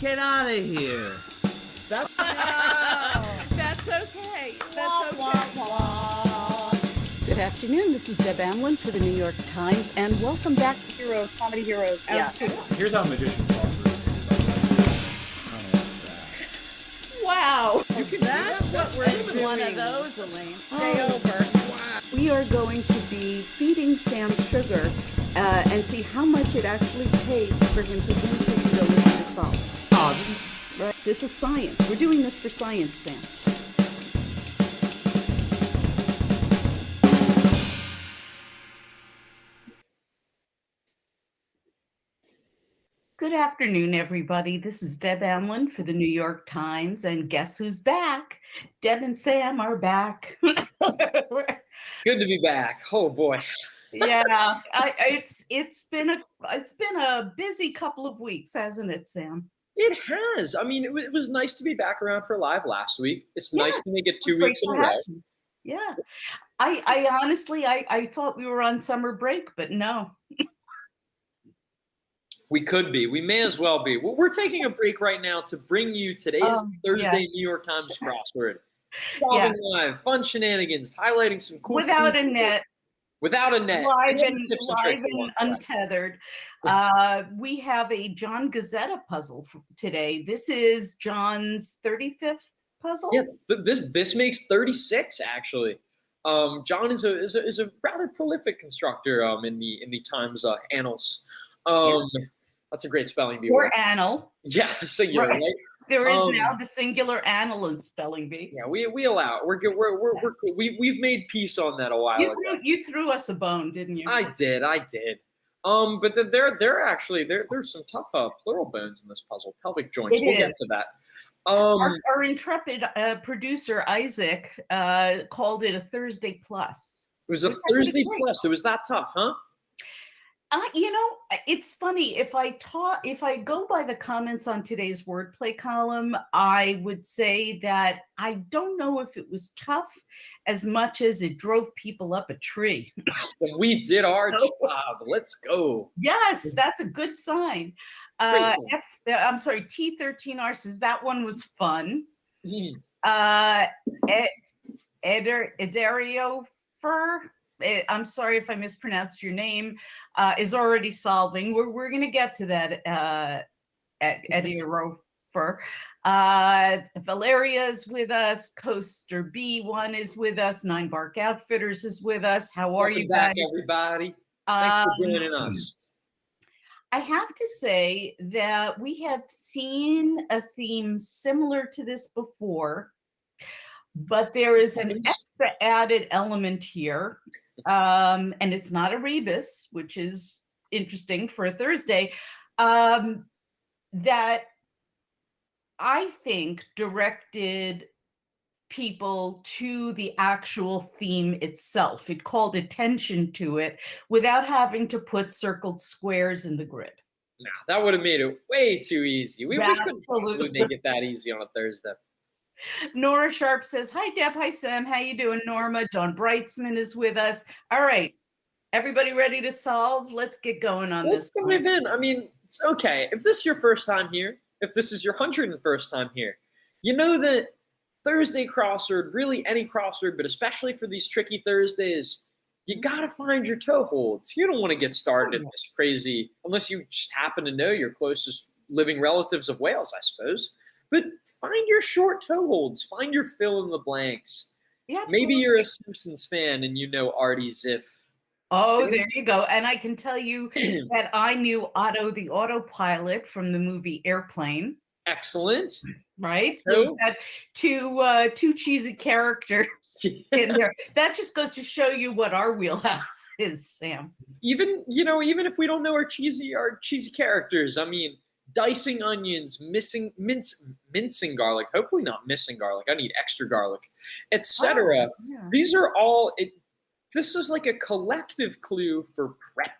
Get out of here. That's That's okay. That's okay. Good afternoon. This is Deb Amlen for the New York Times, and welcome back to Heroes, Comedy Heroes. absolutely. Here's how magicians solve rooms. Wow. That's what we're doing. One of those, Elaine. Stay over. We are going to be feeding Sam sugar and see how much it actually takes for him to lose his ability to solve. Right? This is science. We're doing this for science, Sam. Good afternoon, everybody. This is Deb Amlen for the New York Times, and guess who's back? Deb and Sam are back. Good to be back. Oh boy. Yeah, it's been a busy couple of weeks, hasn't it, Sam? It has. I mean, it was nice to be back around for live last week. It's nice to make it 2 Great weeks in to a row. have you. Yeah. I honestly, I thought we were on summer break, but no. We could be. We may as well be. Well, we're taking a break right now to bring you today's Thursday New York Times crossword. Solving live, fun shenanigans, highlighting some cool Without a net. Without a net. Live and tricks untethered. We have a John Guzzetta puzzle today. This is John's 35th puzzle. Yeah, this makes 36 actually. John is a rather prolific constructor in the Times annals. That's a great spelling bee. Or annal. Yeah, singular, right? There is now the singular annal in spelling bee. Yeah, we allow it. We're good. We've made peace on that a while ago. You threw us a bone, didn't you? I did. But there's some tough plural bones in this puzzle. Pelvic joints. We'll get to that. Our intrepid producer Isaac called it a Thursday plus. It was a Thursday plus. It was that tough, huh? It's funny. If I go by the comments on today's wordplay column, I would say that I don't know if it was tough as much as it drove people up a tree. We did our job. Let's go. Yes, that's a good sign. I'm sorry, T13R says that one was fun. Ederio Fur, I'm sorry if I mispronounced your name, is already solving. We're going to get to that Ederio Fur. Valeria is with us. Coaster B1 is with us. Nine Bark Outfitters is with us. How are you guys? Welcome back, everybody. Thanks for joining us. I have to say that we have seen a theme similar to this before, but there is an extra added element here, and it's not a rebus, which is interesting for a Thursday, that I think directed people to the actual theme itself. It called attention to it without having to put circled squares in the grid. Nah, that would have made it way too easy. We couldn't possibly make it that easy on a Thursday. Nora Sharp says, hi, Deb. Hi, Sam. How you doing, Norma? Dawn Brightsman is with us. All right. Everybody ready to solve? Let's get going on this. Let's dive in. I mean, it's okay. If this is your first time here, if this is your 101st time here, you know that Thursday crossword, really any crossword, but especially for these tricky Thursdays, you got to find your toe holds. You don't want to get started in this crazy, unless you just happen to know your closest living relatives of whales, I suppose. But find your short toe holds. Find your fill in the blanks. Yeah, maybe you're a Simpsons fan and you know Artie Ziff. Oh, there you go. And I can tell you that I knew Otto the autopilot from the movie Airplane. Excellent. Right? So we've got two cheesy characters in there. That just goes to show you what our wheelhouse is, Sam. Even if we don't know our cheesy characters, I mean, dicing onions, mincing garlic, hopefully not missing garlic. I need extra garlic, etc. These are all this is like a collective clue for prep.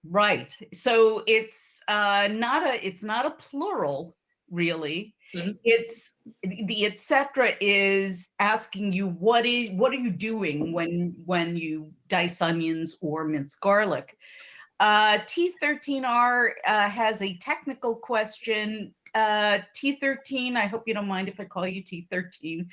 Right. So it's not a plural, really. Mm-hmm. It's the etc. is asking you what are you doing when you dice onions or mince garlic. T13R has a technical question. T13, I hope you don't mind if I call you T13.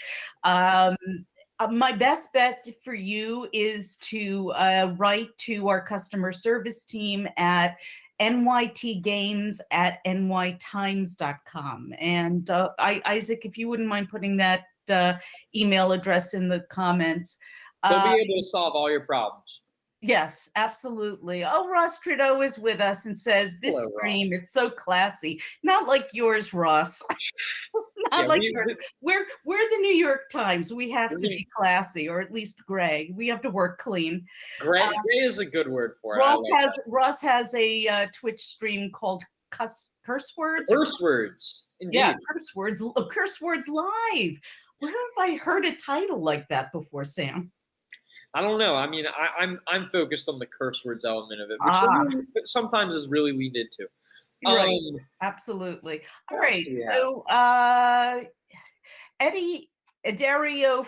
My best bet for you is to write to our customer service team at nytgames@nytimes.com. And Isaac, if you wouldn't mind putting that email address in the comments. They'll be able to solve all your problems. Yes, absolutely. Oh, Ross Trudeau is with us and says, this Hello, stream, it's so classy. Not like yours, Ross. Not like yours. We're the New York Times. We have to be classy, or at least Greg. We have to work clean. Gray is a good word for it. Ross has a Twitch stream called curse words. Curse words. Indeed. Yeah, curse words live. Where have I heard a title like that before, Sam? I don't know. I mean, I'm focused on the curse words element of it, which sometimes is really leaned into. Right. Absolutely. All right. So Eddie Dario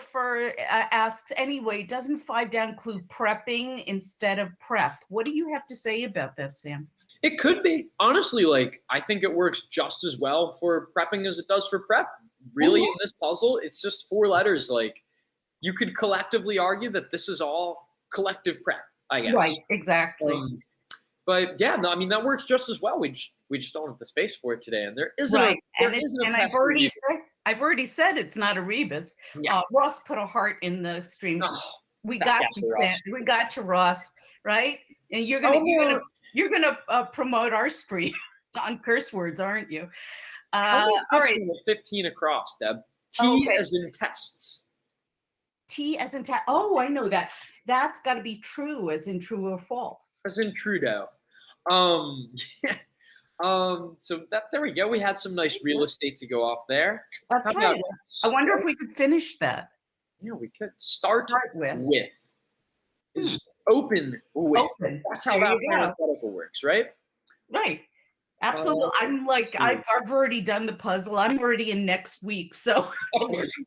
asks, anyway, doesn't 5 down include prepping instead of prep? What do you have to say about that, Sam? It could be. Honestly, like, I think it works just as well for prepping as it does for prep. Really, in this puzzle, it's just 4 letters. Like, you could collectively argue that this is all collective prep, I guess. Right, exactly. But yeah, no, I mean, that works just as well. We just don't have the space for it today, and there isn't. Right, and I've already said it's not a rebus. Yeah. Ross put a heart in the stream. Oh, we got you, Sam. We got you, Ross. Right, and you're gonna promote our stream on curse words, aren't you? All right. 15 across, Deb. T as in tests. T as in oh, I know that. That's got to be true, as in true or false. As in Trudeau. So there we go. We had some nice real estate to go off there. That's right. I wonder if we could finish that. Yeah, we could start with. Is open with. Open. That's how that parenthetical works, right? Right. Absolutely. I'm like, I've already done the puzzle. I'm already in next week. So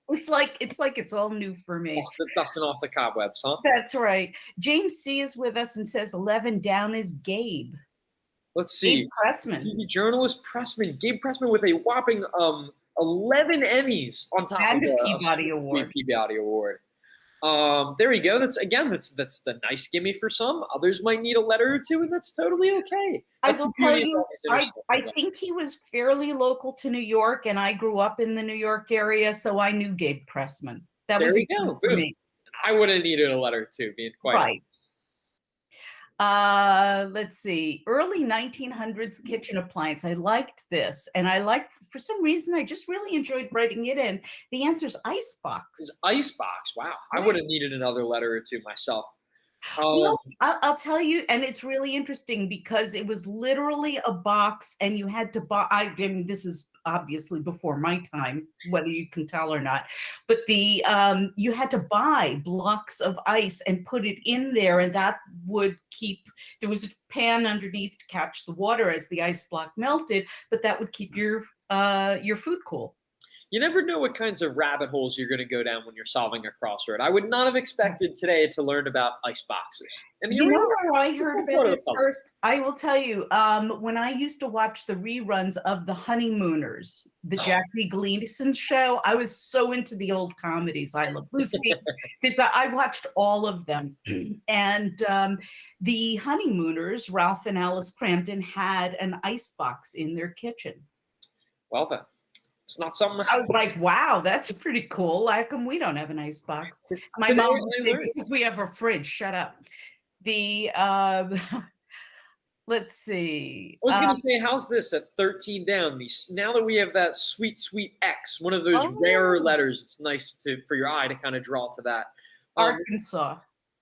it's like it's all new for me. Dusting off the cobwebs, huh? That's right. James C is with us and says 11 down is Gabe. Let's see. Gabe Pressman. TV journalist Pressman. Gabe Pressman with a whopping 11 Emmys on top of the Peabody Award. Peabody Award. There we go. That's the nice gimme for some. Others might need a letter or two, and that's totally okay. I will tell you, I think he was fairly local to New York, and I grew up in the New York area, so I knew Gabe Pressman. That was easy for me. I would have needed a letter too, being quite right. Let's see. Early 1900s kitchen appliance. I liked this, and for some reason, I just really enjoyed writing it in. The answer is icebox. Icebox. Wow. Right. I would have needed another letter or two myself. Well, I'll tell you, and it's really interesting because it was literally a box, and you had to buy. I mean, this is obviously before my time, whether you can tell or not. But you had to buy blocks of ice and put it in there, and that would keep. There was a pan underneath to catch the water as the ice block melted, but that would keep your food cool. You never know what kinds of rabbit holes you're going to go down when you're solving a crossword. I would not have expected today to learn about ice boxes. And you know where I heard about it first? I will tell you, when I used to watch the reruns of The Honeymooners, the Jackie Gleason show, I was so into the old comedies. I Love Lucy. I watched all of them. And the Honeymooners, Ralph and Alice Crampton, had an ice box in their kitchen. Well then. It's not something. I was like, wow, that's pretty cool. How come we don't have an ice box? My mom said, because we have a fridge. Shut up. Let's see. I was going to say, how's this at 13 down? Now that we have that sweet, sweet X, one of those rarer letters, it's nice for your eye to kind of draw to that. Arkansas.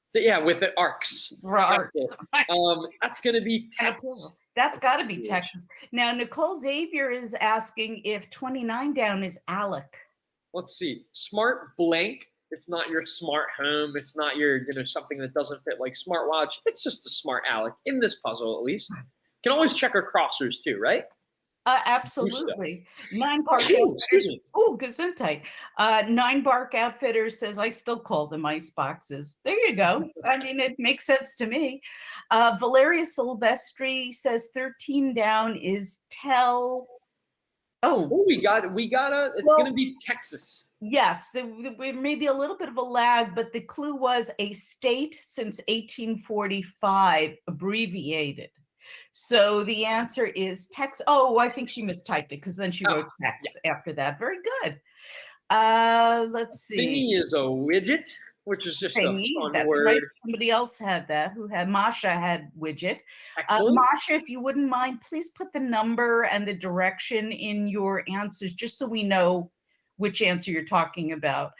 So yeah, with the arcs. Right. That's going to be Texas. That's got to be Texas. Now, Nicole Xavier is asking if 29 down is Alec. Let's see. Smart blank. It's not your smart home. It's not your, something that doesn't fit like smartwatch. It's just a smart Alec in this puzzle, at least. You can always check our crossers too, right? Absolutely. 9 Bark Outfitters. Oh, Guzzetta. 9 Bark Outfitters says, I still call them ice boxes. There you go. I mean, it makes sense to me. Valeria Silvestri says 13 down is tell. Oh, we got it's Well- going to be Texas. yes, there may be a little bit of a lag, but the clue was a state since 1845, abbreviated. So the answer is Tex. Oh, I think she mistyped it because then she wrote Tex after that. Very good. Let's see. Thingy is a widget, which is just Thingy, a fun that's word. right. Somebody else had that. Masha had widget. Excellent. Masha, if you wouldn't mind, please put the number and the direction in your answers, just so we know which answer you're talking about.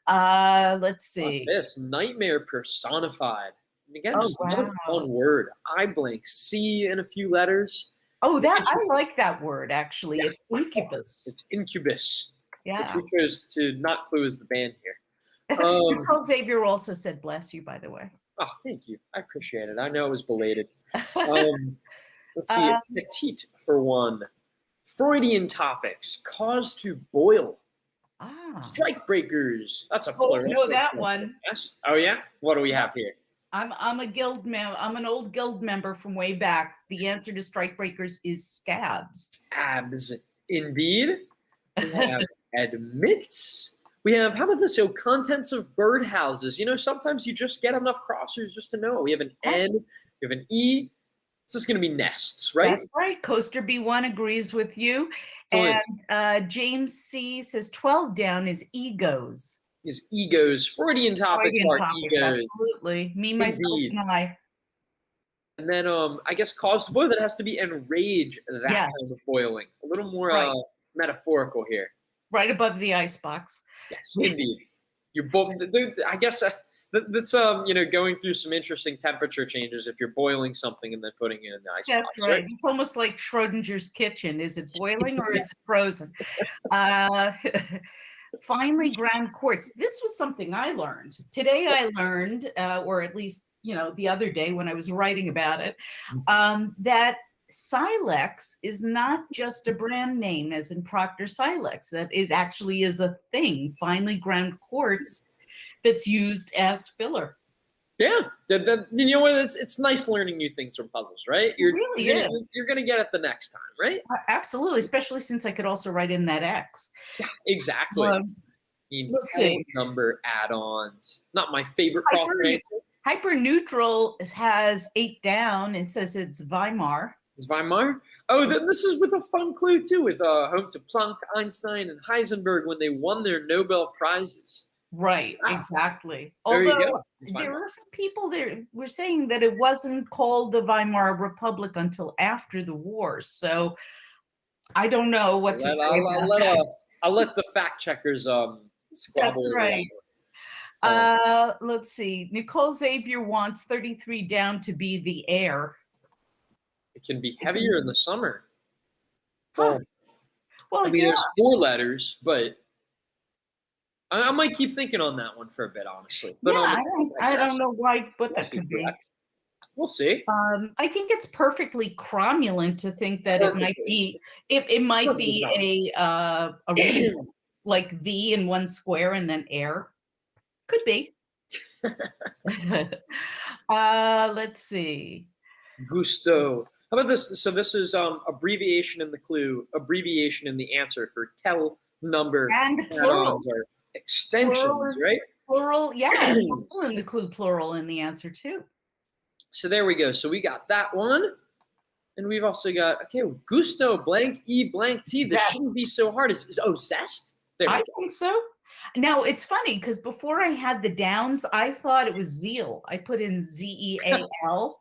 Let's see. This nightmare personified. And again, Oh, just another wow. fun word. I blank C in a few letters. Oh, that I like that word actually. Yeah. It's incubus. It's incubus. Yeah. Which we chose to not clue as the band here. Nicole Xavier also said bless you, by the way. Oh, thank you. I appreciate it. I know it was belated. Let's see. Petite for one. Freudian topics. Cause to boil. Strike breakers. That's a plural. Oh, no, that one. Yes. Oh yeah. What do we have here? I'm a guild member. I'm an old guild member from way back. The answer to strike breakers is scabs. Abs. Indeed. We have admits. We have, how about this? So contents of birdhouses. You know, sometimes you just get enough crossers just to know. We have an N, we have an E. This is going to be nests, right? That's right. Coaster B1 agrees with you. Excellent. And James C says 12 down is egos. Is egos. Freudian topics Freudian are topics, egos. absolutely. Me, myself, Indeed. and I. And then I guess cause to boil, that has to be enrage, that Yes. kind of boiling. A little more Right. metaphorical here. Right above the icebox. Yes, indeed. You're both. I guess that's you know, going through some interesting temperature changes if you're boiling something and then putting it in the ice That's box, right. It's almost like Schrodinger's kitchen. Is it boiling or is it frozen? Finely ground quartz. This was something I learned. Today I learned, or at least, you know, the other day when I was writing about it, that Silex is not just a brand name as in Procter Silex, that it actually is a thing, finely ground quartz that's used as filler. Yeah, you know what? It's nice learning new things from puzzles, right? It really is. You're gonna get it the next time, right? Absolutely, especially since I could also write in that X. Yeah, exactly. Let's see. Number add-ons. Not my favorite crossword. Hyper neutral has 8 down and says it's Weimar. Is Weimar? Oh, then this is with a fun clue too, with home to Planck, Einstein, and Heisenberg when they won their Nobel prizes. Right, Wow. exactly. There you Although go. It's there Weimar. were some people there were saying that it wasn't called the Weimar Republic until after the war. So I don't know what to say about that. I'll let the fact checkers squabble. That's over right. that. Let's see. Nicole Xavier wants 33 down to be the air. It can be heavier in the summer. Huh. Well, I mean, yeah. there's 4 letters, but I might keep thinking on that one for a bit, honestly. But Yeah, I don't know why, what that could be. We'll see. I think it's perfectly cromulent to think that it might be it might be a like the in one square and then air. Could be. Let's see. Gusto. How about this? So this is abbreviation in the clue, abbreviation in the answer for tell, number, And plural. add-ons or extensions, Plural. right? Plural, yeah. Plural in the clue, plural in the answer too. So there we go. So we got that one. And we've also got, okay, gusto, blank E, blank T. This Zest. shouldn't be so hard. Oh, zest? There we I go. think so. Now it's funny because before I had the downs, I thought it was zeal. I put in ZEAL.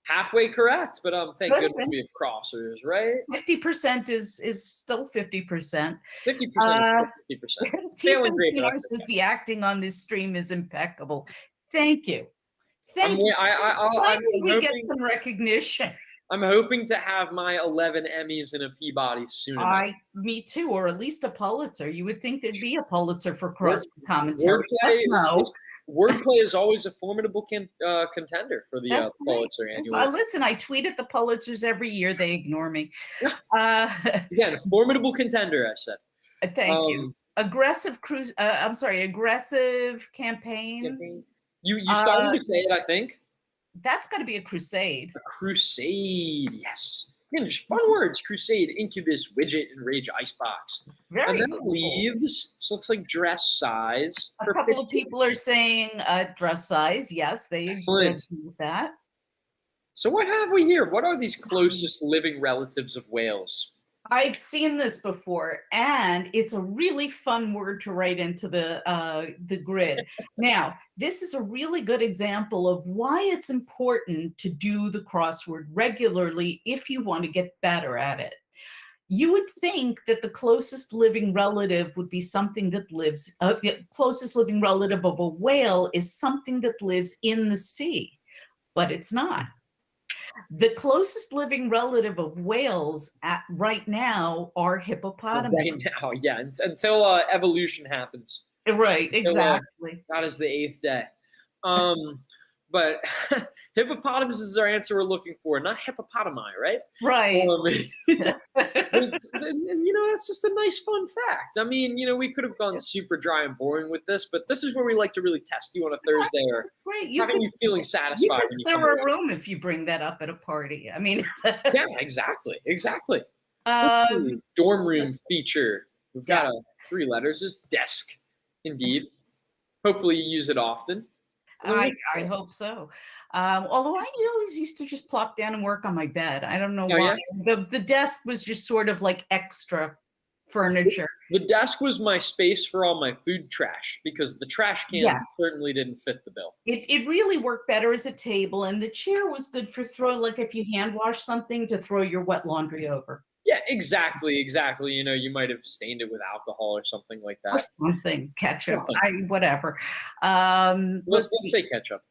Halfway correct, but thank Good. goodness we have crossers, right? 50% is still 50%. 50% is 50%. Failing grade, Tiffany that's says okay. the acting on this stream is impeccable. Thank you. Thank you. I'm Finally, we get hoping, some recognition. I'm hoping to have my 11 Emmys and a Peabody soon enough. Me too, or at least a Pulitzer. You would think there'd be a Pulitzer for crossword commentary. Wordplay is always a formidable contender for the That's right. Pulitzer annual. Listen, I tweet at the Pulitzers every year. They ignore me. Again, a formidable contender, I said. Thank you. Aggressive campaign. You started to say it, I think. That's got to be a crusade. A crusade, yes. just fun words. Crusade, incubus, widget, and rage icebox. Very And then cool. leaves. This looks like dress size. A couple of people are saying dress size. Yes, they agree with that. So what have we here? What are these closest living relatives of whales? I've seen this before, and it's a really fun word to write into the grid. Now, this is a really good example of why it's important to do the crossword regularly if you want to get better at it. You would think that the closest living relative would be something that lives, the closest living relative of a whale is something that lives in the sea, but it's not. The closest living relative of whales right now are hippopotamuses. Right now, yeah, until evolution happens. Right, exactly. That is the 8th day. But hippopotamus is our answer we're looking for, not hippopotami, right? Right. And, that's just a nice fun fact. I mean, we could have gone super dry and boring with this, but this is where we like to really test you on a Thursday or great. having you feeling satisfied. You could stir a room if you bring that up at a party. I mean, yeah, exactly. Dorm room feature. We've got 3 letters. Is desk, indeed. Hopefully you use it often. I hope so. Although I always used to just plop down and work on my bed. I don't know why. Yeah? The desk was just sort of like extra furniture. The desk was my space for all my food trash because the trash can certainly didn't fit the bill. It really worked better as a table, and the chair was good for like if you hand wash something to throw your wet laundry over. Yeah, exactly. You might have stained it with alcohol or something like that. Or something, ketchup, whatever. Let's say ketchup.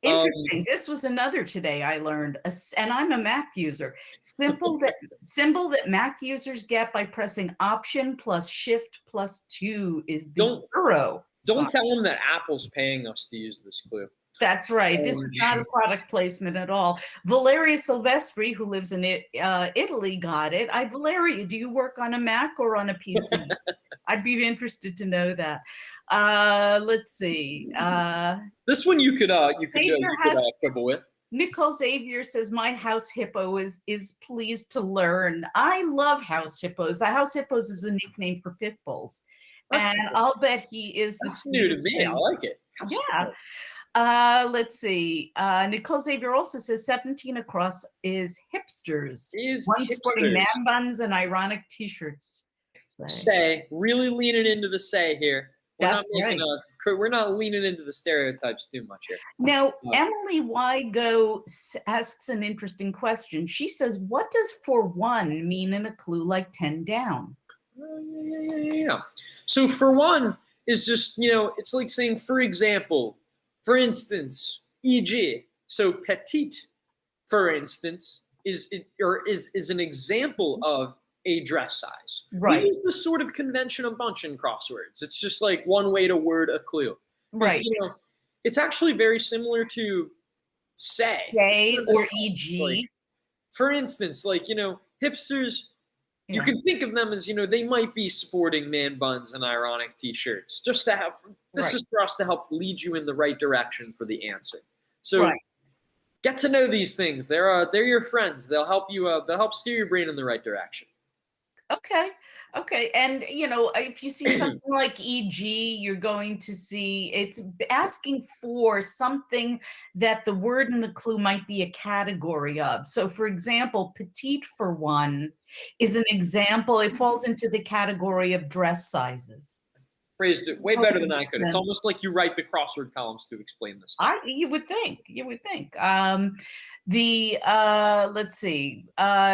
Interesting. This was another today I learned, and I'm a Mac user. Symbol that Mac users get by pressing Option plus Shift plus 2 is the euro. Don't tell them that Apple's paying us to use this clue. That's right. This is not a product placement at all. Valeria Silvestri, who lives in Italy, got it. Valeria, do you work on a Mac or on a PC? I'd be interested to know that. Let's see. This one you could quibble with. Nicole Xavier says, my house hippo is pleased to learn. I love house hippos. House hippos is a nickname for pit bulls. And I'll bet he is That's new to me. I like it. Let's see. Nicole Xavier also says 17 across is hipsters. One sporting man buns and ironic t-shirts. Say, really leaning into the say here. We're not leaning into the stereotypes too much here. Now, Emily Wygo asks an interesting question. She says, what does for one mean in a clue like 10 down? Yeah. So for one is just, it's like saying, for example, for instance, e.g. So petite, for instance, is an example of a dress size. Right. We use this sort of convention a bunch in crosswords. It's just like one way to word a clue. Right. It's actually very similar to say or e.g. For instance, hipsters, you can think of them as, they might be sporting man buns and ironic t-shirts. Just to have, this is for us to help lead you in the right direction for the answer. So get to know these things. They're your friends. They'll help you, they'll help steer your brain in the right direction. Okay. And, if you see something like e.g., you're going to see it's asking for something that the word in the clue might be a category of. So, for example, petite for one is an example. It falls into the category of dress sizes. Phrased it way better than I could. It's almost like you write the crossword columns to explain this. You would think. Let's see.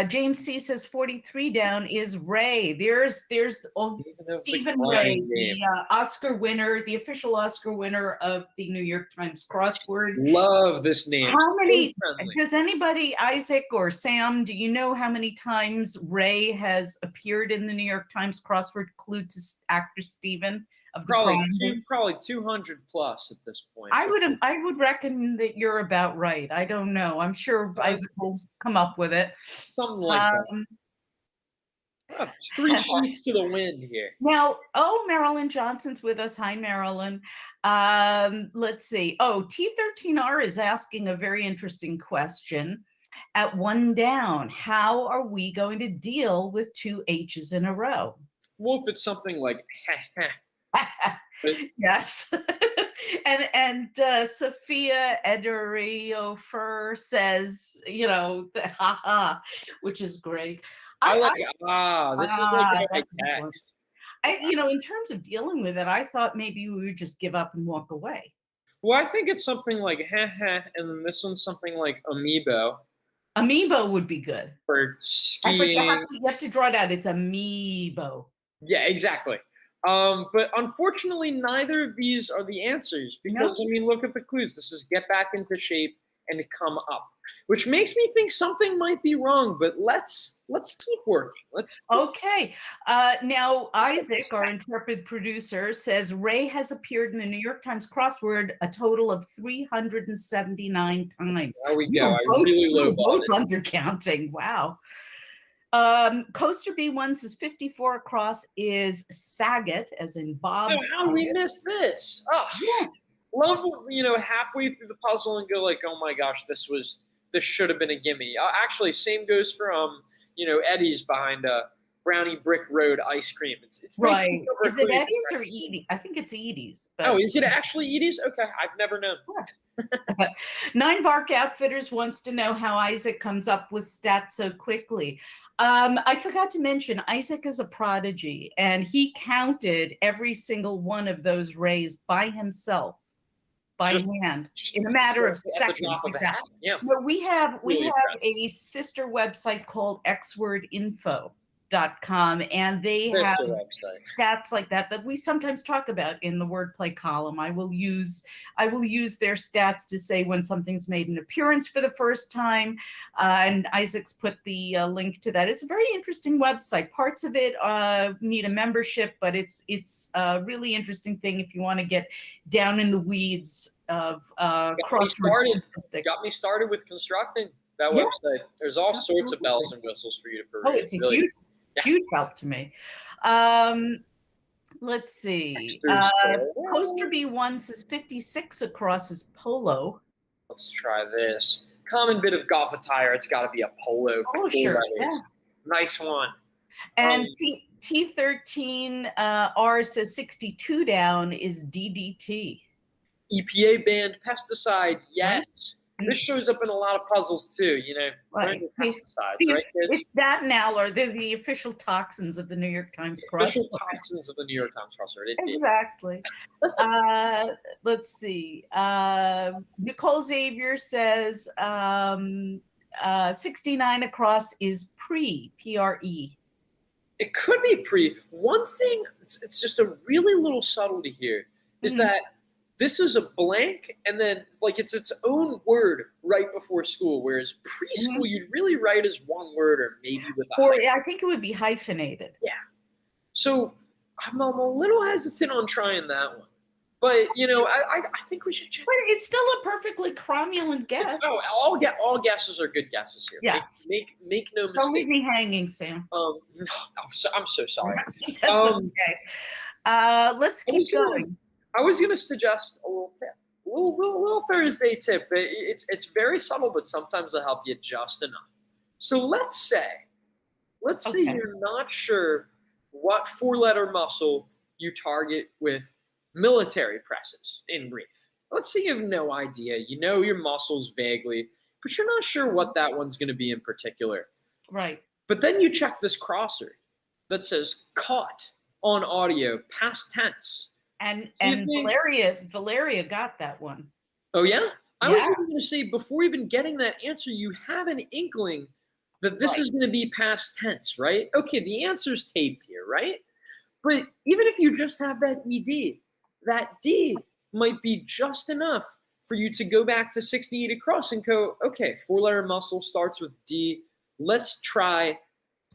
James C says 43 down is Ray. There's Stephen Ray, the Oscar winner, the official Oscar winner of the New York Times Crossword. Love this name. How many? Does anybody, Isaac or Sam, do you know how many times Ray has appeared in the New York Times Crossword clue to actor Stephen? Probably 200 plus at this point. I would reckon that you're about right. I don't know. I'm sure Isaac will come up with it. Something like that. 3 sheets to the wind here. Now, Marilyn Johnson's with us. Hi, Marilyn. Let's see. T13R is asking a very interesting question. at one down. How are we going to deal with two H's in a row? Well, if it's something like Yes. and Sophia Ederiofer says, haha, which is great. I like this is like my that's a good one. text. In terms of dealing with it, I thought maybe we would just give up and walk away. Well, I think it's something like and then this one's something like amiibo Amiibo would be good. for But skiing. you have to draw it out. It's amiibo. Yeah, exactly. But unfortunately, neither of these are the answers because, I mean, look at the clues. This is get back into shape and come up, which makes me think something might be wrong. But let's keep working. Okay. Now, Isaac, our intrepid producer, says Ray has appeared in the New York Times crossword a total of 379 times. There we go. I really lowballed it. Undercounting. Wow. Coaster B1 says 54 across is Saget, as in Bob. Oh, how we missed this? Oh, yeah. Love, halfway through the puzzle and go like, oh my gosh, this should have been a gimme. Actually, same goes for Eddie's behind Brownie Brick Road ice cream. It's right. Nice. Is it Eddie's or Edie? I think it's Edie's. But... Oh, is it actually Edie's? Okay, I've never known. Nine Bark Outfitters wants to know how Isaac comes up with stats so quickly. I forgot to mention, Isaac is a prodigy, and he counted every single one of those rays by himself, by hand, in a matter of seconds. Yeah. But we have a sister website called xwordinfo.com, and they have stats like that we sometimes talk about in the wordplay column. I will use their stats to say when something's made an appearance for the first time, and Isaac's put the link to that. It's a very interesting website. Parts of it need a membership, but it's a really interesting thing if you want to get down in the weeds of crossword statistics. Got me started with constructing that website. There's all sorts of bells and whistles for you to peruse. Oh, it's a huge help to me. Let's see. Coaster B1 says 56 across is polo. Let's try this. Common bit of golf attire. It's got to be a polo. Oh, sure. Yeah. Nice one. And T13R says 62 down is DDT. EPA banned pesticide. Yes. This shows up in a lot of puzzles too, Right. Pesticides, right, kids? It's that now, or they're the official toxins of the New York Times Crossword. Official toxins of the New York Times Crossword. Exactly. Let's see. Nicole Xavier says 69 across is pre. It could be pre. One thing, it's just a really little subtlety here, is that this is a blank, and then it's its own word right before school, whereas preschool you'd really write as one word or maybe with a hyphen. I think it would be hyphenated. Yeah. So I'm a little hesitant on trying that one. But, I think we should check. But it's still a perfectly cromulent guess. All guesses are good guesses here. Yes. Make no mistake. Don't leave me hanging, Sam. No, I'm so sorry. That's okay. Let's keep going. I was going to suggest a little tip, a little Thursday tip. It's very subtle, but sometimes it'll help you just enough. So let's say you're not sure what 4-letter muscle you target with military presses, in brief. Let's say you have no idea. You know your muscles vaguely, but you're not sure what that one's going to be in particular. Right. But then you check this crossword that says caught on audio, past tense. And Valeria got that one. Oh, yeah? I was even going to say, before even getting that answer, you have an inkling that this is going to be past tense, right? Okay, the answer's taped here, right? But even if you just have that ED, that D might be just enough for you to go back to 68 across and go, okay, 4-letter muscle starts with D. Let's try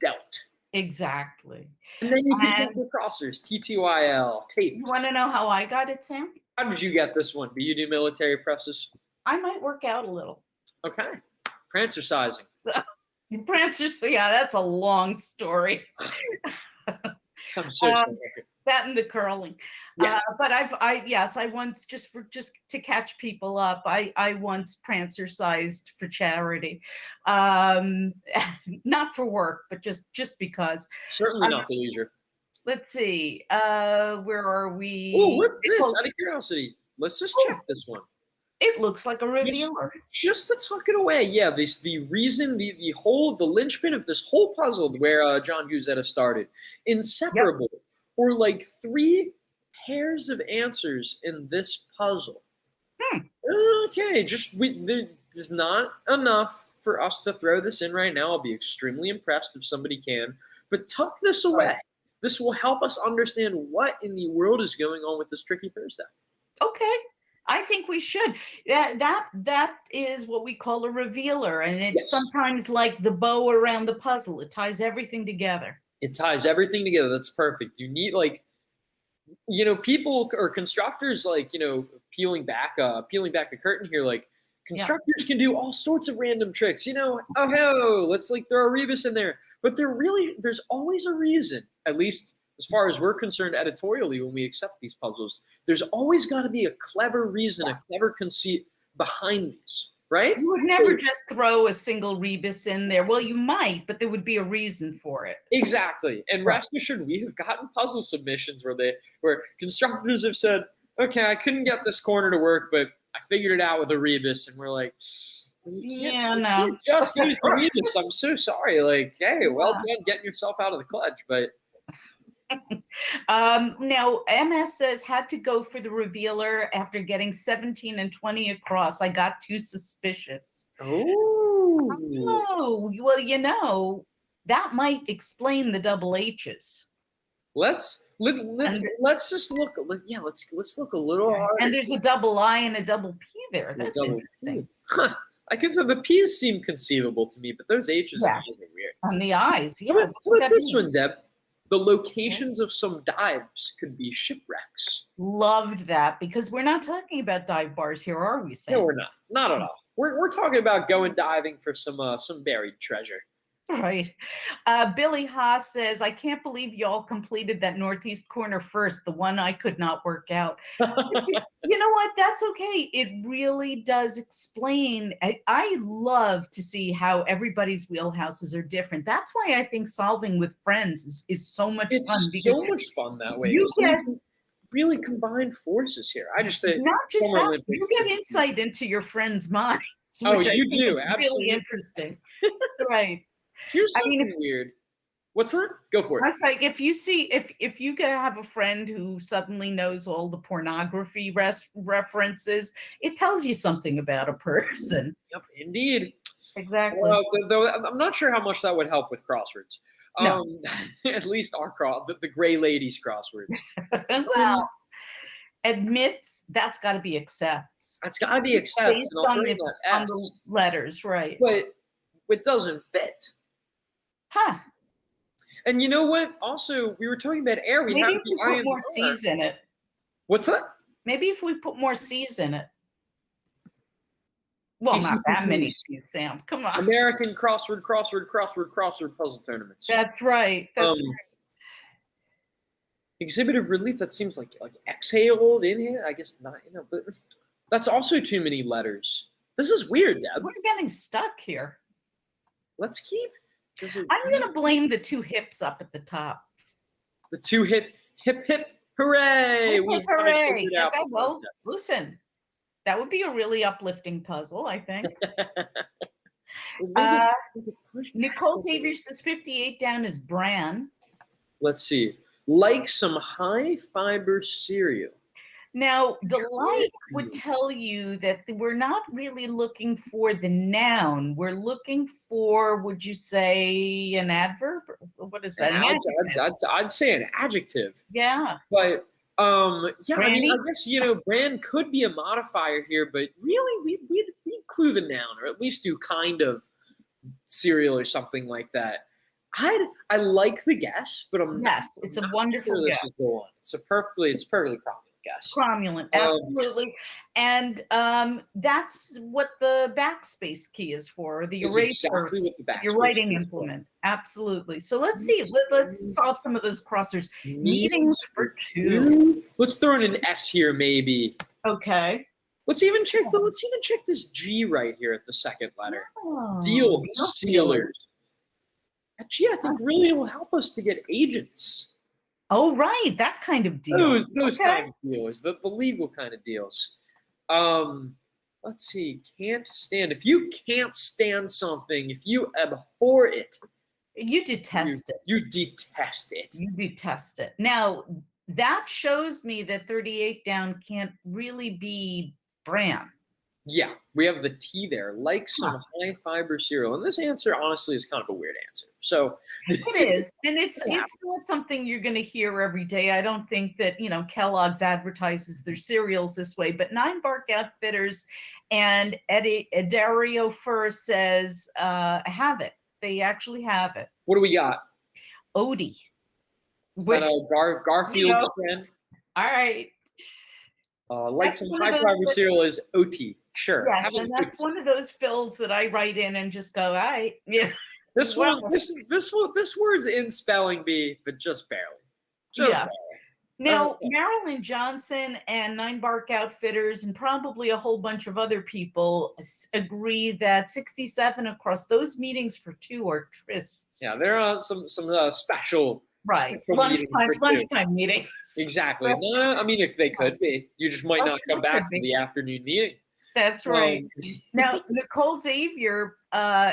delt. Exactly. And then you can get the crossers, TTYL, taped. You want to know how I got it, Sam? How did you get this one? Do you do military presses? I might work out a little. Okay. Prancercising. That's a long story. I'm so sorry. That and the curling. Yeah. But I once, just to catch people up, I once prancer-sized for charity. Not for work, but just because. Certainly not for leisure. Let's see. Where are we? Oh, what's this? Out of curiosity, let's just check this one. It looks like a revealer. Just to tuck it away, yeah. The reason, the linchpin of this whole puzzle, where John Guzzetta started, inseparable, or like 3 pairs of answers in this puzzle. Okay, there's not enough for us to throw this in right now. I'll be extremely impressed if somebody can, but tuck this away. This will help us understand what in the world is going on with this Tricky Thursday. Okay. I think we should. That is what we call a revealer, and it's sometimes like the bow around the puzzle. It ties everything together. It ties everything together. That's perfect. You need, like, people or constructors, like, peeling back the curtain here. Like, constructors can do all sorts of random tricks. Let's like throw a rebus in there. But there's always a reason, at least as far as we're concerned editorially, when we accept these puzzles, there's always got to be a clever reason, a clever conceit behind these, right? You would never just throw a single rebus in there. Well, you might, but there would be a reason for it. Exactly. And rest assured, we have gotten puzzle submissions where constructors have said, okay, I couldn't get this corner to work, but I figured it out with a rebus. And we're like, you can't just use the rebus. I'm so sorry. Like, hey, well done getting yourself out of the clutch, but now MS says, had to go for the revealer after getting 17 and 20 across. I got too suspicious. Oh, well, that might explain the double H's. Let's just look. Let's look a little harder. And there's a double I and a double P there. That's interesting. Huh. I can say the P's seem conceivable to me, but those H's are weird. On the I's, What about this one, Deb? The locations of some dives could be shipwrecks. Loved that, because we're not talking about dive bars here, are we, Sam? No, we're not. Not at all. We're talking about going diving for some buried treasure. Right. Billy Haas says, I can't believe y'all completed that northeast corner first, the one I could not work out. You know what? That's okay. It really does explain. I love to see how everybody's wheelhouses are different. That's why I think solving with friends is so much fun. It's so much fun that way. You get really combined forces here. I just say, not just that, you get insight into your friends' minds. Oh, you do. Absolutely. Really interesting. Right. Here's something weird. What's that? Go for it. That's like, if you have a friend who suddenly knows all the pornography references, it tells you something about a person. Yep, indeed. Exactly. Though I'm not sure how much that would help with crosswords. No. At least our the Gray Ladies crosswords. Well, admits, that's got to be accepts. That's got to be accepts. Based on the letters, right? But it doesn't fit. Huh. And you know what? Also, we were talking about air. Maybe if we put more C's in it. What's that? Maybe if we put more C's in it. Well, not that many C's, Sam. Come on. American crossword puzzle tournaments. That's right. That's right. Exhibited relief, that seems like exhaled, inhale. I guess not, but that's also too many letters. This is weird, Deb. We're getting stuck here. Let's keep. I'm going to blame the 2 hips up at the top. The 2 hip, hooray! Hooray! Well, listen, that would be a really uplifting puzzle, I think. Nicole Xavier says 58 down is bran. Let's see. Like some high fiber cereal. Now, the like would tell you that we're not really looking for the noun. We're looking for, would you say, an adverb? What is that? I'd say an adjective. Yeah. But yeah, Brandy? I mean, I guess brand could be a modifier here, but really, we'd clue the noun, or at least do kind of cereal or something like that. I like the guess, but I'm it's a wonderful guess. This is the one. It's perfectly proper. guess. Cromulent, absolutely. And that's what the backspace key is for, the It's eraser, exactly what the your backspace writing key is for. implement. Absolutely. So let's see. Let's solve some of those crossers. Meetings for two. Let's throw in an S here, maybe. Okay. Let's even check this G right here at the second letter. Oh, Deal sealers. That G, I think, really will help us to get agents. Oh, right. That kind of deal. Those kind of deals, the legal kind of deals. Let's see. Can't stand. If you can't stand something, if you abhor it, You detest it. You detest it. You detest it. Now, that shows me that 38 down can't really be bran. Yeah, we have the T there, like some high fiber cereal. And this answer, honestly, is kind of a weird answer. So it is. And it's not something you're going to hear every day. I don't think that, Kellogg's advertises their cereals this way, but Nine Bark Outfitters and Dario Fur says have it. They actually have it. What do we got? Odie. Is that a Garfield's friend? All right. Like some high fiber cereal is OT. Sure. Yes, and that's one of those fills that I write in and just go, all right. Yeah. This word's in spelling bee, but just barely. Barely. Now, Marilyn Johnson and Nine Bark Outfitters and probably a whole bunch of other people agree that 67 across those meetings for two are trysts. Yeah, there are some special. Right. Special lunchtime meetings. Exactly. No, I mean, they could be. You just might not come back to the afternoon meeting. That's right. Now, Nicole Xavier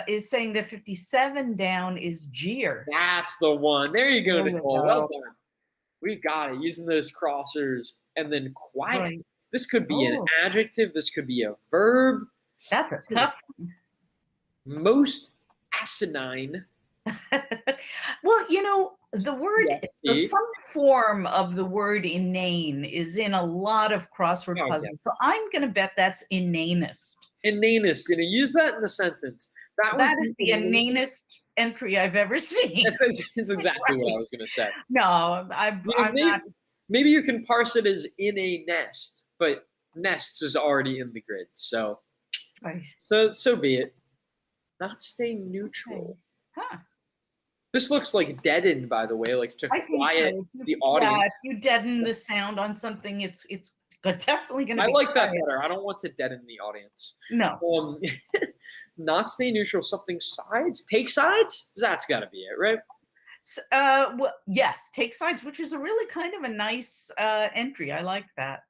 is saying that 57 down is jeer. That's the one. There you go, Nicole. Well done. We've got it. Using those crossers. And then quiet. Right. This could be an adjective. This could be a verb. That's a tough one. Most asinine. Well, the word, some form of the word inane is in a lot of crossword puzzles. Yeah. So I'm going to bet that's inanest. Inanest. Use that in a sentence. That is the inanest entry I've ever seen. That's exactly what I was going to say. No, I'm not. Maybe you can parse it as in a nest, but nests is already in the grid. So, so be it. Not staying neutral. Okay. Huh. This looks like deadened, by the way, like to quiet the audience. Yeah, if you deaden the sound on something, it's definitely going to be I like that better. I don't want to deaden the audience. No. Not stay neutral, something sides? Take sides? That's got to be it, right? Well, yes, take sides, which is a really kind of a nice entry. I like that.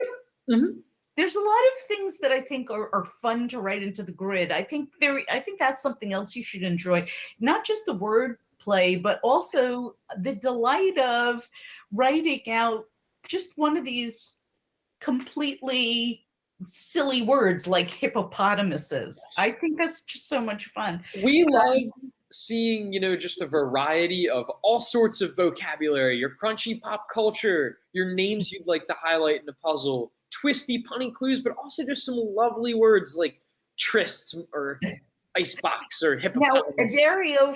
Mm-hmm. There's a lot of things that I think are fun to write into the grid. I think that's something else you should enjoy. Not just the word play, but also the delight of writing out just one of these completely silly words like hippopotamuses. I think that's just so much fun. We love seeing, just a variety of all sorts of vocabulary, your crunchy pop culture, your names you'd like to highlight in a puzzle, twisty punny clues, but also just some lovely words like trysts or icebox or hippopotamus. Now, Dario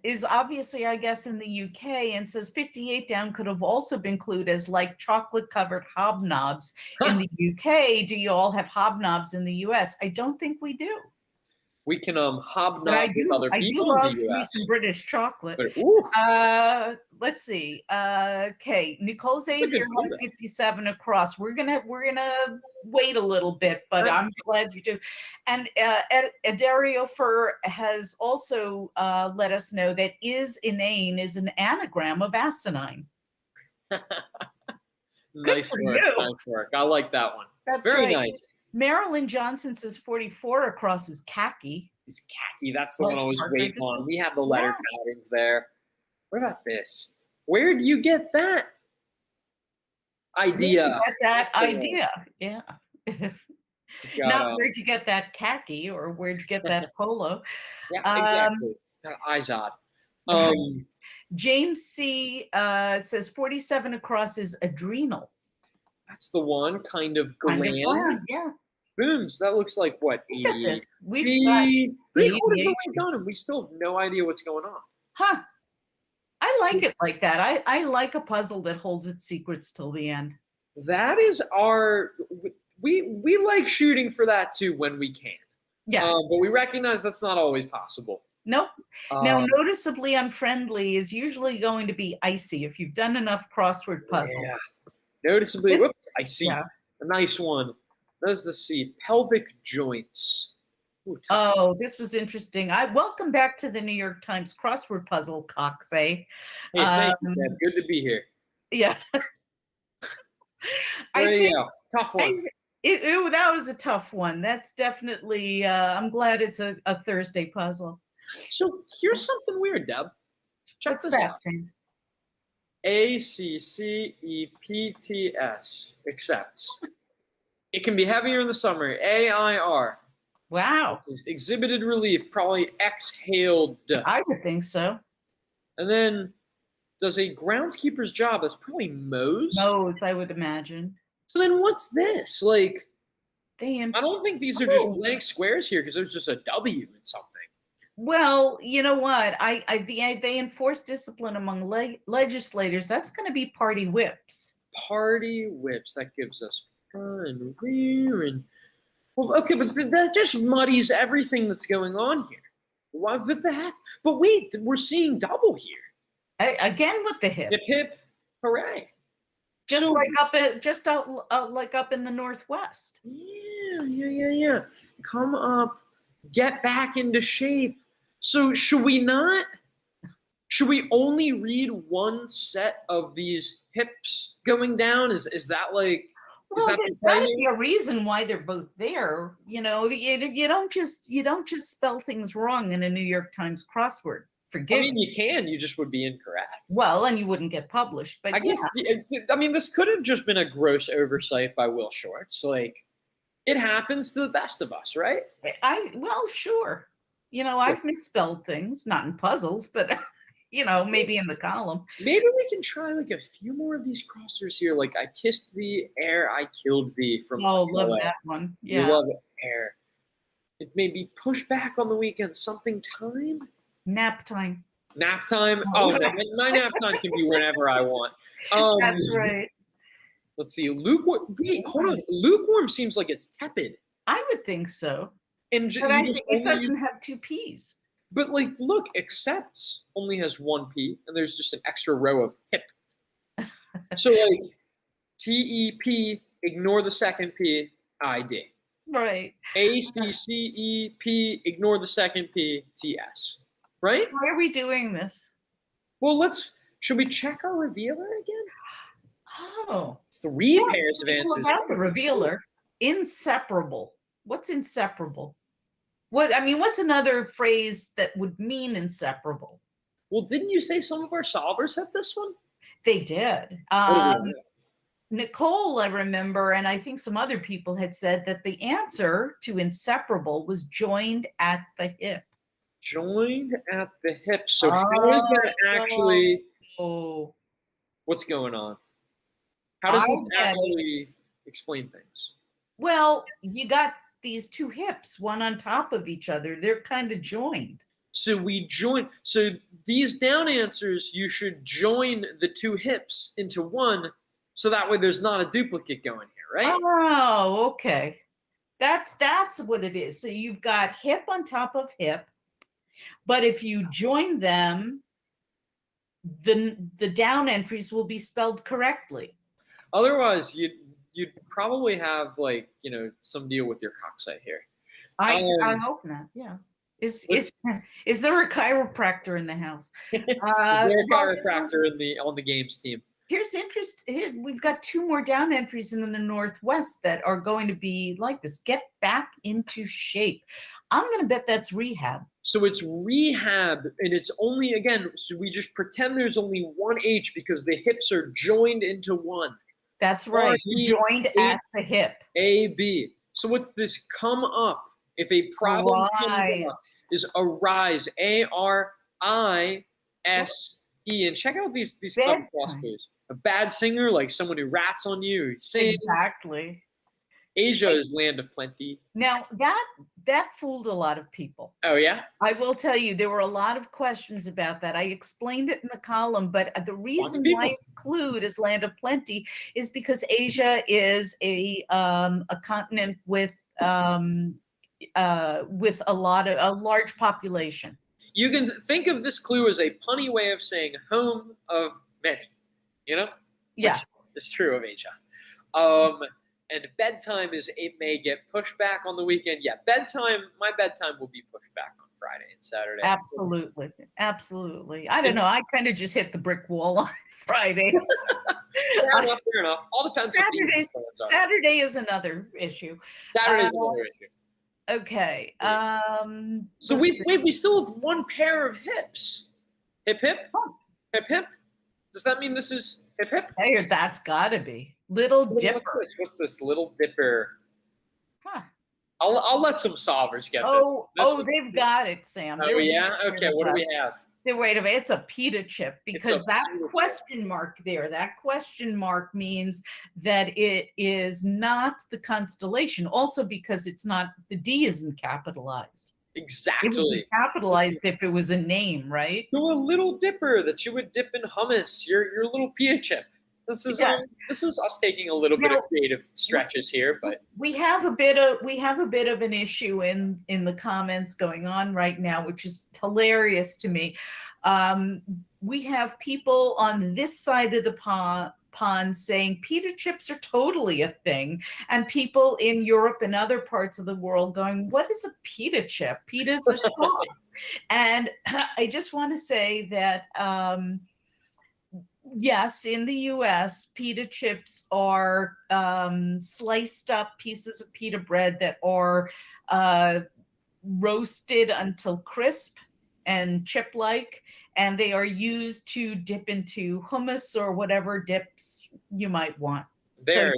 is obviously, I guess, in the UK and says 58 down could have also been clued as like chocolate-covered hobnobs in the UK. Do you all have hobnobs in the US? I don't think we do. We can hobnob with other people I do in the US. Some British chocolate. But, let's see. Okay, Nicole Xavier has 57 across. We're gonna wait a little bit, but I'm glad you do. And Dario Fur has also let us know that is inane is an anagram of asinine. Nice work. I like that one. That's very nice. Marilyn Johnson says 44 across is khaki. It's khaki. That's the one I was waiting on. We have the letter patterns there. What about this? Where do you get that idea? Yeah. Not where'd you get that khaki or where'd you get that polo? Yeah, exactly. Izod. James C. Says 47 across is adrenal. That's the one, kind of gland. Yeah. Boom. So that looks like what? 80. We've got 3/4 of the way done, and we still have no idea what's going on. Huh. I like it like that. I like a puzzle that holds its secrets till the end. That is our. We like shooting for that too when we can. Yes. But we recognize that's not always possible. Nope. Now, Um, noticeably unfriendly is usually going to be icy if you've done enough crossword puzzle. Yeah. Noticeably, It's- whoops, I see. yeah. A nice one. Let's see. Pelvic joints. Ooh, tough. Oh, this was interesting. Welcome back to the New York Times crossword puzzle, Coxey. Hey, thank you, Deb. Good to be here. Yeah. There you go. Tough one. That was a tough one. That's definitely, I'm glad it's a Thursday puzzle. So here's something weird, Deb. Check What's this that, out. Sam? ACCEPTS. Accepts. It can be heavier in the summer. AIR. Wow. Is exhibited relief, probably exhaled. I would think so. And then does a groundskeeper's job. That's probably mows. Modes, I would imagine. So then what's this? Like, They I don't think these are just blank squares here because there's just a W in something. Well, you know what? They enforce discipline among legislators. That's going to be party whips. Party whips. That gives us and rear and well, okay, but that just muddies everything that's going on here. What the heck? But wait, we're seeing double here. Again with the hips. Hip hip, hooray! Just So- like like up in the Northwest. Yeah. Come up, get back into shape. So should we not? Should we only read one set of these hips going down? Is that like? Is Well, that there's the got to timing? be a reason why they're both there. You know, you don't just spell things wrong in a New York Times crossword. I Forgive mean, me. you can. You just would be incorrect. Well, and you wouldn't get published. But I guess. I mean, this could have just been a gross oversight by Will Shortz. Like, it happens to the best of us, right? well, sure. You know, I've misspelled things, not in puzzles, but you know, maybe in the column. Maybe we can try like a few more of these crossers here. Like, I kissed thee ere I killed thee from. Oh, love LA. that one. You Yeah. love it, air. It may be pushed back on the weekend. Something time. Nap time. Nap time. Oh, no, my nap time can be whenever I want. That's right. Let's see. Lukewarm. Wait, hold on. Lukewarm seems like it's tepid. I would think so. And But I think it doesn't have two P's. But like, look, accepts only has one P, and there's just an extra row of hip. So like, TEP, ignore the second P, ID. Right. ACCEP, ignore the second P, TS. Right? Why are we doing this? Well, should we check our revealer again? Oh. 3 pairs of Well, answers. about the revealer, inseparable. What's inseparable? What's another phrase that would mean inseparable? Well, didn't you say some of our solvers had this one? They did. What do we know? Nicole, I remember, and I think some other people had said that the answer to inseparable was joined at the hip. Joined at the hip. So how is that actually? Oh, What's going on? How does I this get it. actually explain things? well, you got these two hips, one on top of each other. They're kind of joined. So we join. So these down answers, you should join the 2 hips into one, so that way there's not a duplicate going here, right? Oh, okay. That's what it is. So you've got hip on top of hip, but if you join them, the down entries will be spelled correctly. Otherwise, you'd probably have like some deal with your cocksite here. I hope not. Yeah. Is there a chiropractor in the house? Is there a chiropractor on the games team? Here's interest. Here, we've got 2 more down entries in the Northwest that are going to be like this. Get back into shape. I'm going to bet that's rehab. So it's rehab, and it's only, again, so we just pretend there's only one H because the hips are joined into one. That's right. R-E- Joined at the hip. A-B. So what's this come up? If a problem comes Rise. up, is arise. A-R-I-S-E. And check out these clever Bedtime. crossbows. A bad singer, like someone who rats on you, sings. Exactly. Asia is land of plenty. Now that fooled a lot of people. Oh yeah. I will tell you, there were a lot of questions about that. I explained it in the column, but the reason why it's clued as land of plenty is because Asia is a continent with a large population. You can think of this clue as a punny way of saying home of many. You know? Yes. Which is true of Asia. And bedtime it may get pushed back on the weekend. Yeah, my bedtime will be pushed back on Friday and Saturday. Absolutely. Absolutely. I don't know. I kind of just hit the brick wall on Fridays. Fair enough. All depends Saturday is another issue. Saturday's another issue. Okay. So we still have one pair of hips. Hip hip? Oh. Hip hip? Does that mean this is hip hip? Hey, that's gotta be. Little Dipper. What's this? Little Dipper. Huh. I'll let some solvers get this. They've got it, Sam. Oh yeah? Okay, what do we have? Wait a minute, it's a pita chip because that question mark there, that question mark means that it is not the constellation. Also because it's not, the D isn't capitalized. Exactly. It would be capitalized if it was a name, right? To a little dipper that you would dip in hummus, your little pita chip. This is us taking a little bit of creative stretches here, but we have a bit of an issue in the comments going on right now, which is hilarious to me. We have people on this side of the pond saying pita chips are totally a thing, and people in Europe and other parts of the world going, what is a pita chip? Pita's a straw. And I just want to say that yes, in the US, pita chips are sliced up pieces of pita bread that are roasted until crisp and chip-like, and they are used to dip into hummus or whatever dips you might want. They're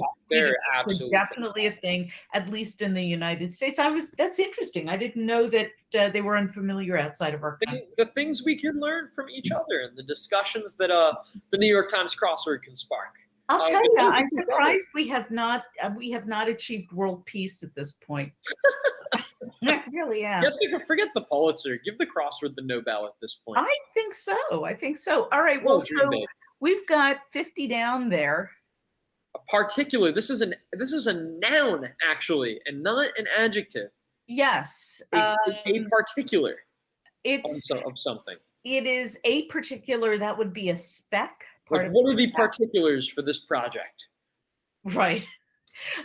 absolutely definitely a thing, at least in the United States. That's interesting. I didn't know that they were unfamiliar outside of our country. The things we can learn from each other and the discussions that the New York Times Crossword can spark. I'll tell you, I'm surprised we have not achieved world peace at this point. I really am. Forget the Pulitzer. Give the crossword the Nobel at this point. I think so. All right. Well, so we've got 50 down there. A particular. This is a noun actually, and not an adjective. Yes. A particular. It's of something. It is a particular. That would be a spec. What are the particulars for this project? Right.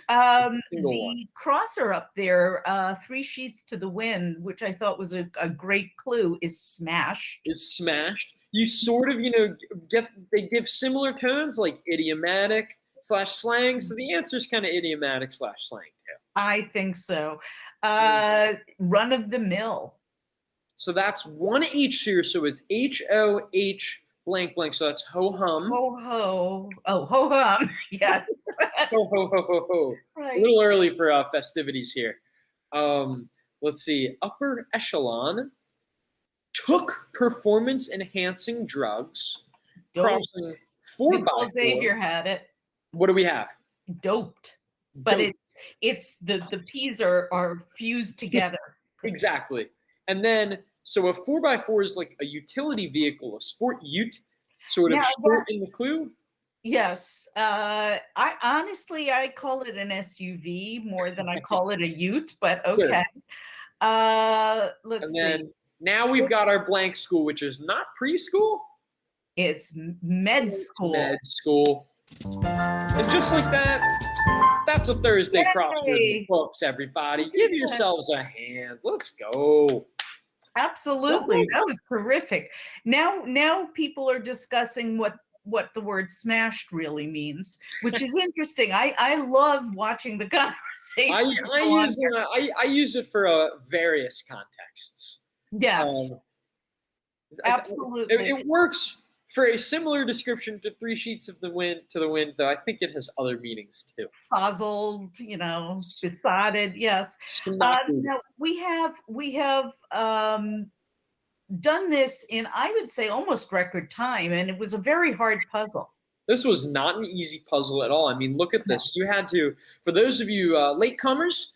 The crosser up there, 3 sheets to the wind, which I thought was a great clue, is smashed. It's smashed. You sort of, they give similar tones like idiomatic / slang. So the answer is kind of idiomatic / slang too. I think so. Run of the mill. So that's one H here. So it's HOH blank blank. So that's ho hum. Ho ho. Oh, ho hum. Yes. Ho ho ho ho ho. Right. A little early for festivities here. Let's see. Upper echelon took performance enhancing drugs. Crossing 4x4. Xavier had it. What do we have? Doped. But it's the P's are fused together. Exactly. And then so a 4x4 is like a utility vehicle, a sport ute, sort of short in the clue. Yes. I honestly call it an SUV more than I call it a ute, but okay. Let's see. Now we've got our blank school, which is not preschool. It's med school. Med school. And just like that, that's a Thursday crossword books, everybody. Give yourselves a hand. Let's go. Absolutely. That was terrific. Now people are discussing what the word smashed really means, which is interesting. I love watching the conversation. I use it for various contexts. Yes. Absolutely. It works for a similar description to 3 sheets of the wind to the wind, though I think it has other meanings too. Sozzled, besotted, yes. Now we have done this in, I would say, almost record time, and it was a very hard puzzle. This was not an easy puzzle at all. I mean, look at this. You had to, for those of you latecomers,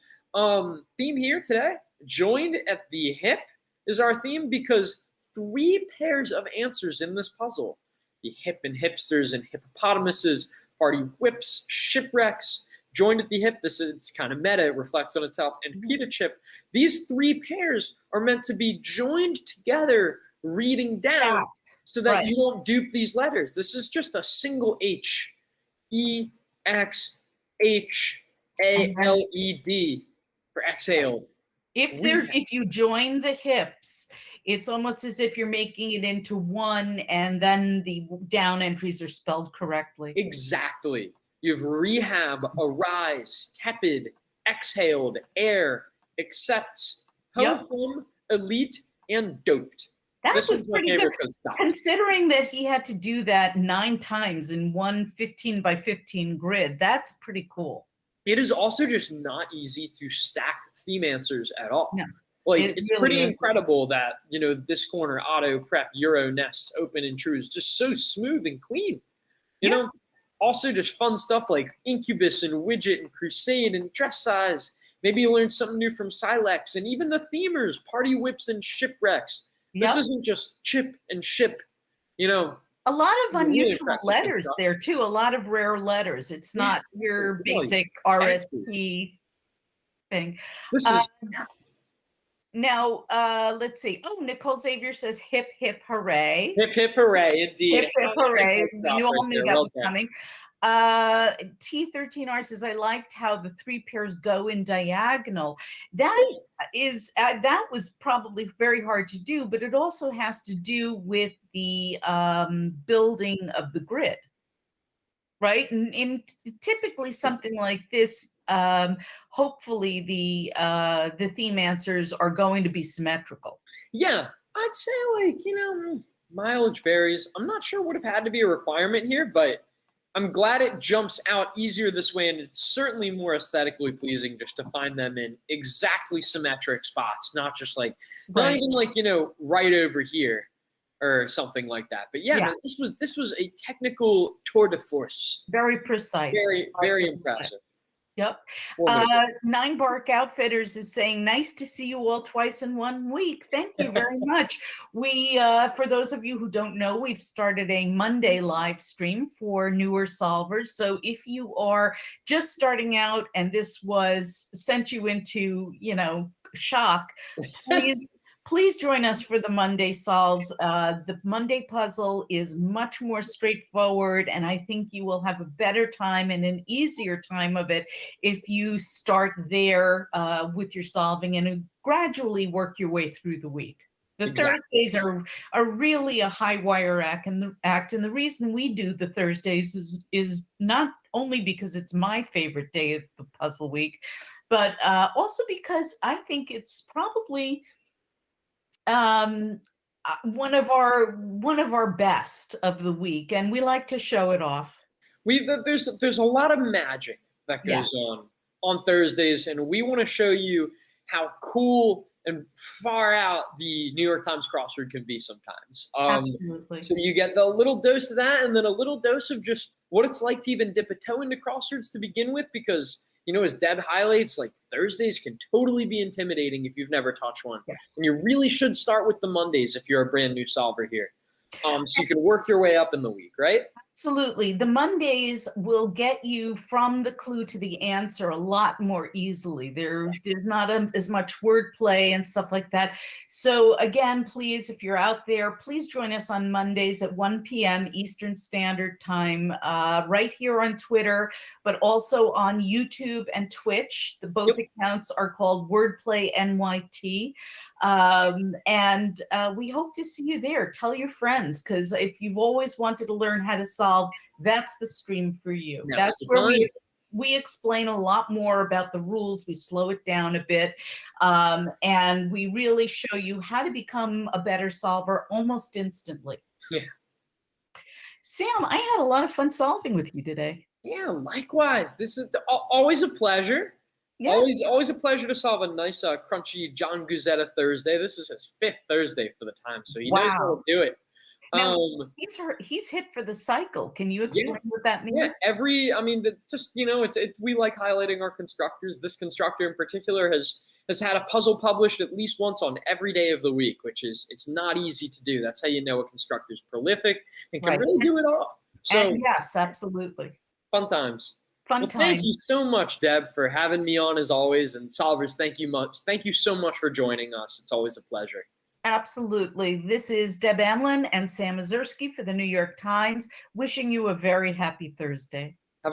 theme here today, joined at the hip is our theme because 3 pairs of answers in this puzzle. The hip and hipsters and hippopotamuses, party whips, shipwrecks, joined at the hip. This is kind of meta, it reflects on itself, and pita chip. These 3 pairs are meant to be joined together, reading down, so that you don't dupe these letters. This is just a single H, E, X, H, A, L, E, D for exhaled. If you join the hips, it's almost as if you're making it into one, and then the down entries are spelled correctly. Exactly. You've rehab, arise, tepid, exhaled, air, accepts, home, elite, and doped. That this was pretty good, because considering that he had to do that 9 times in one 15 by 15 grid. That's pretty cool. It is also just not easy to stack theme answers at all. No, like it's really pretty isn't. incredible that, you know, this corner, auto, prep, euro, nest, open, and true is just so smooth and clean. You know, also just fun stuff like incubus and widget and crusade and dress size. Maybe you learned something new from Silex, and even the themers, party whips and shipwrecks. This isn't just chip and ship, you know. A lot of unusual really letters there too. A lot of rare letters. It's not your basic RSP thing. This is now, let's see. Oh, Nicole Xavier says hip, hip, hooray. hip, hip, hooray, indeed. Hip, hip, hooray. Right, You all knew that well was done. coming. T13R says, I liked how the 3 pairs go in diagonal. That is, that was probably very hard to do, but it also has to do with the building of the grid, right? And in typically something like this, hopefully the theme answers are going to be symmetrical. Yeah, I'd say, like, you know, mileage varies. I'm not sure would have had to be a requirement here, but I'm glad it jumps out easier this way, and it's certainly more aesthetically pleasing just to find them in exactly symmetric spots, not just like, not even like, you know, right over here or something like that. But yeah, no, this was a technical tour de force. Very precise. Very impressive. Yep. 9 Bark Outfitters is saying, nice to see you all twice in 1 week. Thank you very much. We, for those of you who don't know, we've started a Monday live stream for newer solvers. So if you are just starting out and this was sent you into, you know, shock, please join us for the Monday solves. The Monday puzzle is much more straightforward, and I think you will have a better time and an easier time of it if you start there with your solving and gradually work your way through the week. The Thursdays are really a high wire act, and the reason we do the Thursdays is not only because it's my favorite day of the puzzle week, but also because I think it's probably one of our best of the week, and we like to show it off. There's a lot of magic that goes on Thursdays, and we want to show you how cool and far out the New York Times Crossword can be sometimes. Absolutely. So you get the little dose of that, and then a little dose of just what it's like to even dip a toe into crosswords to begin with, because, you know, as Deb highlights, like, Thursdays can totally be intimidating if you've never touched one. Yes. And you really should start with the Mondays if you're a brand new solver here. So you can work your way up in the week, right? Absolutely. The Mondays will get you from the clue to the answer a lot more easily. There's not as much wordplay and stuff like that. So again, please, if you're out there, please join us on Mondays at 1 p.m. Eastern Standard Time, right here on Twitter, but also on YouTube and Twitch. Both accounts are called Wordplay NYT. And we hope to see you there. Tell your friends, because if you've always wanted to learn how to solve, that's the stream for you. That's where we explain a lot more about the rules. We slow it down a bit, and we really show you how to become a better solver almost instantly. Yeah. Sam, I had a lot of fun solving with you today. Yeah, likewise. This is always a pleasure. Yes. Always a pleasure to solve a nice, crunchy John Guzzetta Thursday. This is his 5th Thursday for the time, so he knows how to do it. Now, Um, he's hit for the cycle. Can you explain what that means? yeah, I mean, just, we like highlighting our constructors. This constructor in particular has had a puzzle published at least once on every day of the week, it's not easy to do. That's how you know a constructor's prolific and can Right. really do it all. So And yes, absolutely. fun times. Fun Well, time. thank you so much, Deb, for having me on as always. And Solvers, thank you so much for joining us. It's always a pleasure. Absolutely. This is Deb Amlen and Sam Ezersky for the New York Times, wishing you a very happy Thursday.